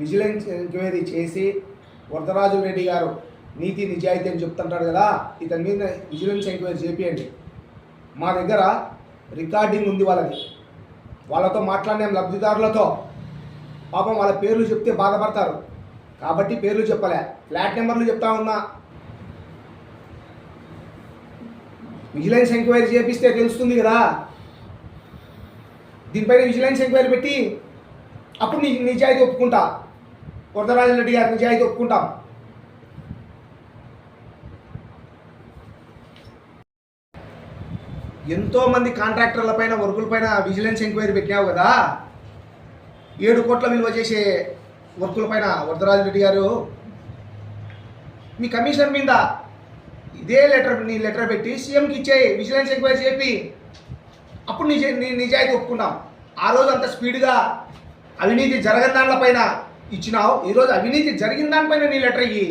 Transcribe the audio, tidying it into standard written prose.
Vigilance enquiry చేసి వరదరాజు రెడ్డి గారు నీతి నిజాయితీ అని చెప్తుంటాడు కదా, ఇతని మీద విజిలెన్స్ ఎంక్వైరీ చేపియండి. మా దగ్గర రికార్డింగ్ ఉంది వాళ్ళతో మాట్లాడినాం లబ్ధిదారులతో. పాపం వాళ్ళ పేర్లు చెప్తే బాధపడతారు కాబట్టి పేర్లు చెప్పలే, ఫ్లాట్ నెంబర్లు చెప్తా ఉన్నా. విజిలెన్స్ ఎంక్వైరీ చేపిస్తే తెలుస్తుంది కదా. దీనిపైన విజిలెన్స్ ఎంక్వైరీ పెట్టి అప్పుడు నీ నిజాయితీ ఒప్పుకుంటా, వరదరాజు రెడ్డి గారి నిజాయితీ ఒప్పుకుంటాం. ఎంతోమంది కాంట్రాక్టర్ల పైన వర్కుల పైన విజిలెన్స్ ఎంక్వైరీ పెట్టినావు కదా. 7 కోట్ల విలువ చేసే వర్కుల పైన వరదరాజు రెడ్డి గారు మీ కమిషన్ మీద ఇదే నీ లెటర్ పెట్టి సీఎంకి ఇచ్చేయి, విజిలెన్స్ ఎంక్వైరీ చెప్పి అప్పుడు నీ నిజాయితీ ఒప్పుకుంటాం. ఆ రోజు అంత స్పీడ్గా అవినీతి జరగని దానిపైన ఇచ్చినావు, ఈరోజు అవినీతి జరిగిన దానిపైన నీ లెటర్ ఇయ్యి.